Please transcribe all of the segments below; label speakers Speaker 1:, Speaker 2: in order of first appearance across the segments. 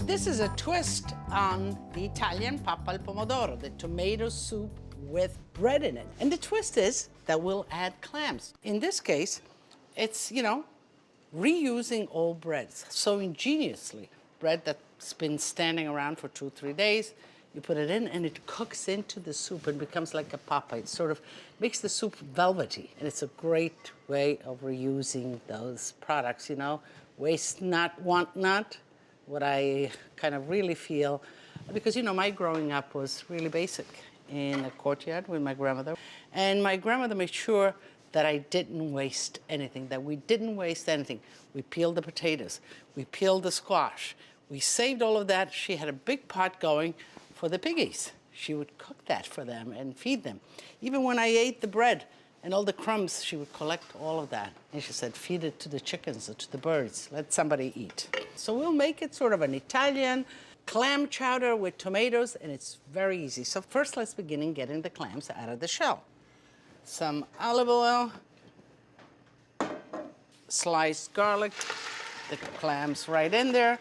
Speaker 1: This is a twist on the Italian papa al pomodoro, the tomato soup with bread in it. And the twist is that we'll add clams. In this case, it's, reusing old breads so ingeniously. Bread that's been standing around for 2-3 days, you put it in and it cooks into the soup and becomes like a papa. It sort of makes the soup velvety, and it's a great way of reusing those products, Waste not, want not, what I kind of really feel. Because, my growing up was really basic in a courtyard with my grandmother. And my grandmother made sure that I didn't waste anything, that we didn't waste anything. We peeled the potatoes, we peeled the squash, we saved all of that. She had a big pot going for the piggies. She would cook that for them and feed them. Even when I ate the bread and all the crumbs, she would collect all of that. And she said, feed it to the chickens or to the birds, let somebody eat. So we'll make it sort of an Italian clam chowder with tomatoes, and it's very easy. So first let's begin getting the clams out of the shell. Some olive oil, sliced garlic, the clams right in there.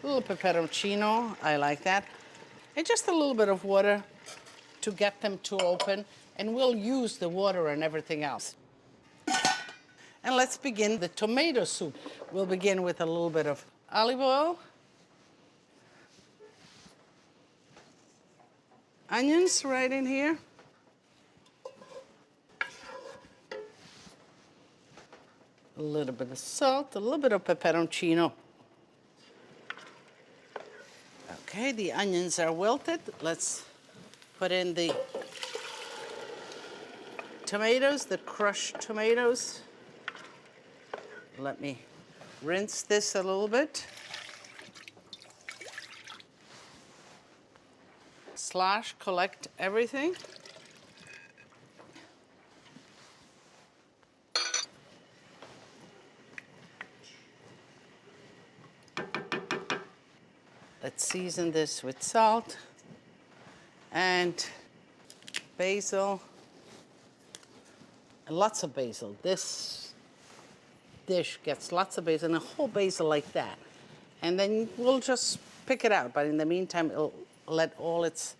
Speaker 1: A little peperoncino, I like that. And just a little bit of water to get them to open, and we'll use the water and everything else. And let's begin the tomato soup. We'll begin with a little bit of olive oil, onions right in here, a little bit of salt, a little bit of peperoncino. Okay, the onions are wilted. Let's put in the tomatoes, the crushed tomatoes. Let me rinse this a little bit. Slash, collect everything. Let's season this with salt and basil, and lots of basil. This dish gets lots of basil, and a whole basil like that. And then we'll just pick it out, but in the meantime, it'll let all its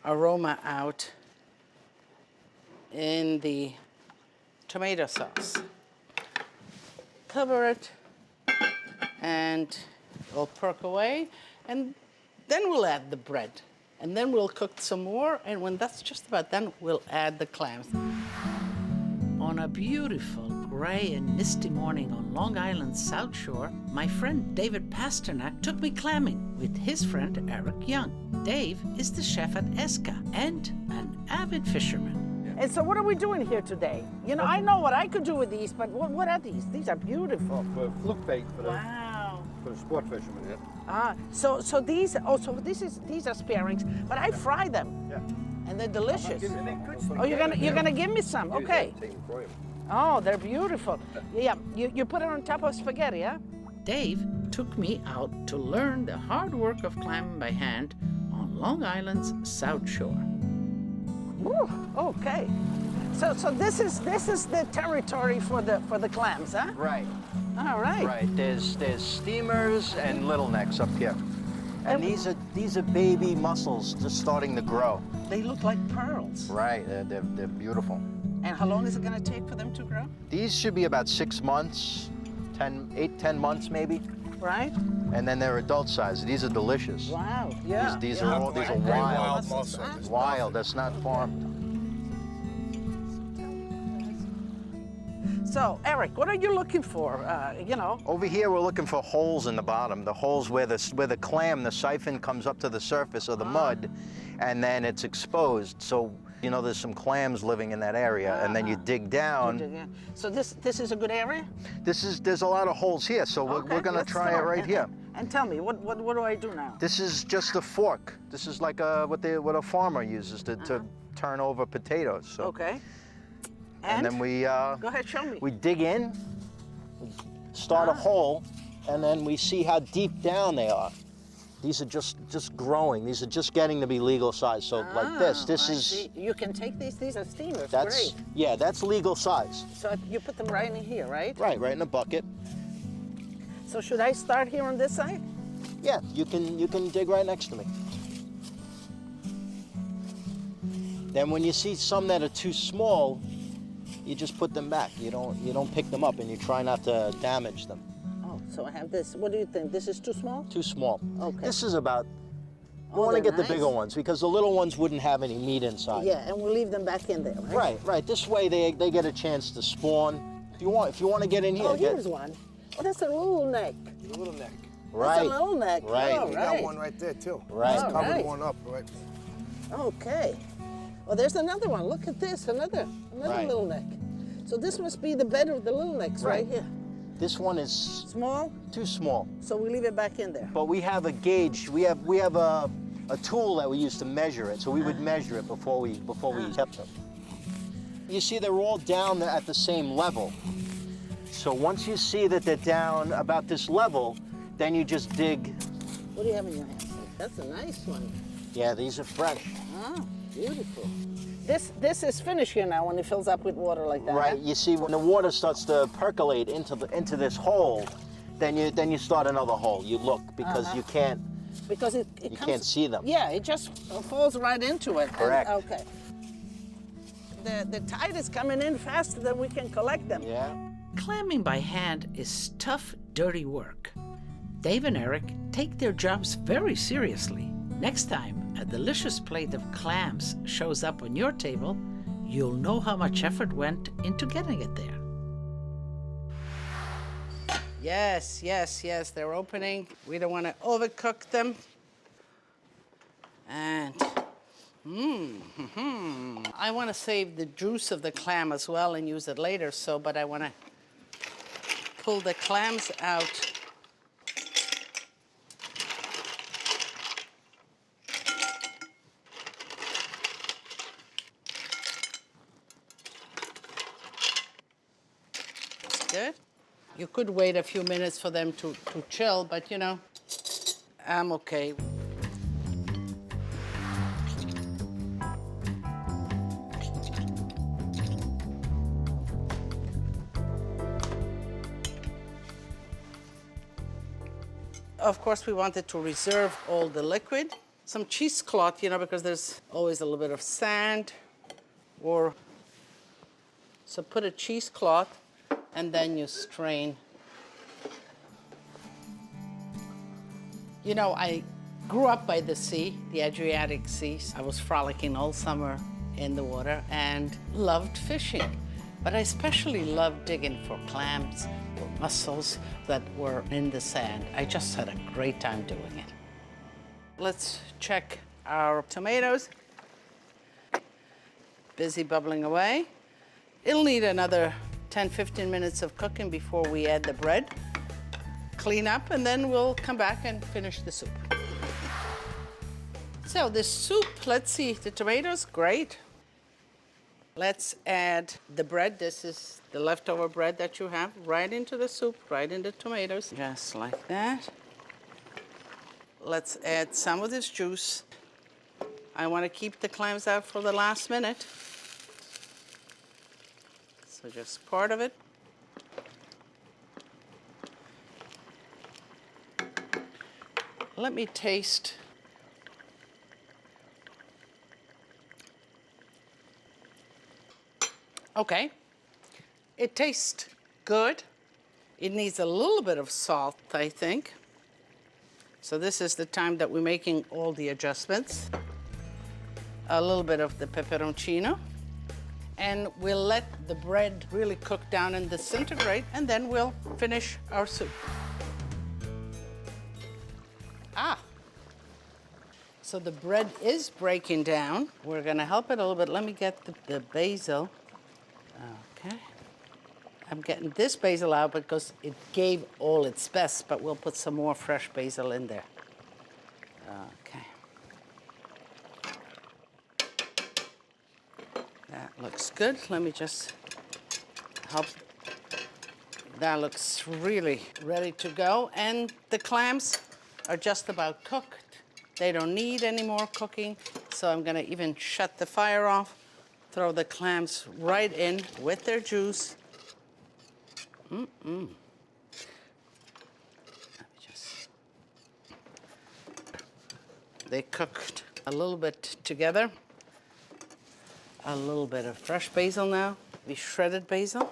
Speaker 1: aroma out in the tomato sauce. Cover it, and it'll perk away. And then we'll add the bread. And then we'll cook some more, and when that's just about done, we'll add the clams. On a beautiful gray and misty morning on Long Island's South Shore, my friend David Bastianich took me clamming with his friend Eric Young. Dave is the chef at Esca and an avid fisherman.
Speaker 2: And so what are we doing here today? I know what I could do with these, but what are these? These are beautiful.
Speaker 3: For fluke bait for the sport fishermen,
Speaker 2: So these are sparings, but I fry them.
Speaker 3: Yeah.
Speaker 2: And they're delicious. Oh, you're gonna give me some? Okay. Oh, they're beautiful. Yeah, you put it on top of spaghetti, huh?
Speaker 1: Dave took me out to learn the hard work of clamming by hand on Long Island's South Shore.
Speaker 2: Ooh, okay. So this is the territory for the clams, huh?
Speaker 4: Right.
Speaker 2: All right.
Speaker 4: Right. There's steamers and little necks up here. And these are baby mussels just starting to grow.
Speaker 2: They look like pearls.
Speaker 4: Right. They're beautiful.
Speaker 2: And how long is it going to take for them to grow?
Speaker 4: These should be about 6 months, 10 months maybe.
Speaker 2: Right.
Speaker 4: And then they're adult size. These are delicious.
Speaker 2: Wow. Yeah.
Speaker 4: These
Speaker 2: yeah.
Speaker 4: are wild. Wild. That's not farmed.
Speaker 2: So, Eric, what are you looking for?
Speaker 4: Over here, we're looking for holes in the bottom. The holes where the clam, the siphon comes up to the surface of the mud, and then it's exposed. So, there's some clams living in that area, and then you dig down.
Speaker 2: So this is a good area?
Speaker 4: There's a lot of holes here, so we're gonna try it right here.
Speaker 2: And tell me, what do I do now?
Speaker 4: This is just a fork. This is like what a farmer uses to turn over potatoes. So.
Speaker 2: Okay.
Speaker 4: And then we
Speaker 2: go ahead, show me.
Speaker 4: We dig in, start a hole, and then we see how deep down they are. These are just growing. These are just getting to be legal size. So like this is.
Speaker 2: See. You can take these are steamers.
Speaker 4: That's
Speaker 2: great.
Speaker 4: Yeah, that's legal size.
Speaker 2: So you put them right in here, right?
Speaker 4: Right in a bucket.
Speaker 2: So should I start here on this side?
Speaker 4: Yeah, you can dig right next to me. Then when you see some that are too small, you just put them back. You don't pick them up, and you try not to damage them.
Speaker 2: Oh, so I have this. What do you think? This is too small?
Speaker 4: Too small.
Speaker 2: Okay.
Speaker 4: This is about. You
Speaker 2: Oh,
Speaker 4: want to
Speaker 2: they're
Speaker 4: get the bigger
Speaker 2: nice.
Speaker 4: ones because the little ones wouldn't have any meat inside.
Speaker 2: Yeah, and we'll leave them back in there, right?
Speaker 4: Right. This way they get a chance to spawn. If you want to get in here.
Speaker 2: Oh, here's one. Oh, that's a little neck.
Speaker 3: A little neck.
Speaker 4: Right.
Speaker 2: That's a little neck.
Speaker 4: Right.
Speaker 2: Oh,
Speaker 3: We
Speaker 2: right.
Speaker 3: got one right there too.
Speaker 4: Right.
Speaker 3: Just covered
Speaker 2: Alright.
Speaker 3: one up, right?
Speaker 2: Okay. Oh, there's another one. Look at this. Another
Speaker 4: Right.
Speaker 2: little neck. So this must be the better of the little necks right here.
Speaker 4: This one is
Speaker 2: Small,
Speaker 4: too small.
Speaker 2: so we leave it back in there.
Speaker 4: But we have a gauge. We have a tool that we use to measure it. So we would measure it before we kept them. You see, they're all down at the same level. So once you see that they're down about this level, then you just dig.
Speaker 2: What do you have in your hand? That's a nice one.
Speaker 4: Yeah, these are fresh.
Speaker 2: Ah, beautiful. This is finished here now when it fills up with water like that.
Speaker 4: Right. You see, when the water starts to percolate into this hole, then you start another hole. You look because you can't.
Speaker 2: Because it
Speaker 4: You
Speaker 2: comes,
Speaker 4: can't see them.
Speaker 2: Yeah, it just falls right into it. And-
Speaker 4: Correct.
Speaker 2: okay. The tide is coming in faster than we can collect them.
Speaker 4: Yeah.
Speaker 1: Clamming by hand is tough, dirty work. Dave and Eric take their jobs very seriously. Next time a delicious plate of clams shows up on your table, you'll know how much effort went into getting it there. Yes, they're opening. We don't want to overcook them. And I want to save the juice of the clam as well and use it later, but I want to pull the clams out. That's good. You could wait a few minutes for them to chill, but you know, I'm okay. Of course, we wanted to reserve all the liquid. Some cheesecloth, you know, because there's always a little bit of sand so put a cheesecloth and then you strain. You know, I grew up by the sea, the Adriatic Sea. I was frolicking all summer in the water and loved fishing. But I especially loved digging for clams or mussels that were in the sand. I just had a great time doing it. Let's check our tomatoes. Busy bubbling away. It'll need another 10-15 minutes of cooking before we add the bread. Clean up, and then we'll come back and finish the soup. So the soup, let's see, the tomatoes, great. Let's add the bread. This is the leftover bread that you have, right into the soup, right in the tomatoes, just like that. Let's add some of this juice. I want to keep the clams out for the last minute. So just part of it. Let me taste. Okay, it tastes good. It needs a little bit of salt, I think. So this is the time that we're making all the adjustments. A little bit of the peperoncino. And we'll let the bread really cook down and disintegrate, and then we'll finish our soup. So the bread is breaking down. We're gonna help it a little bit. Let me get the basil. Okay. I'm getting this basil out because it gave all its best, but we'll put some more fresh basil in there. Okay. That looks good. Let me just help. That looks really ready to go. And the clams are just about cooked. They don't need any more cooking, so I'm gonna even shut the fire off, throw the clams right in with their juice. They cooked a little bit together. A little bit of fresh basil now. We shredded basil.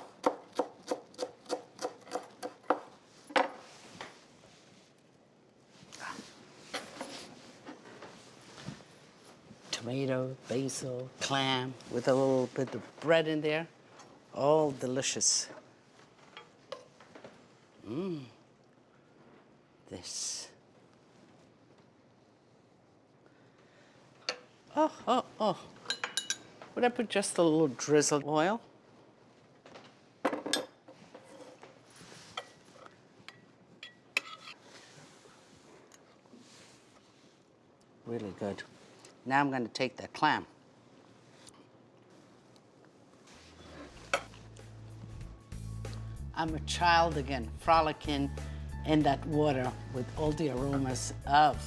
Speaker 1: Tomato, basil, clam with a little bit of bread in there. All delicious. This. Oh. Would I put just a little drizzle of oil? Really good. Now I'm going to take the clam. I'm a child again, frolicking in that water with all the aromas of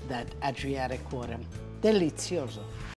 Speaker 1: that Adriatic water. Delizioso.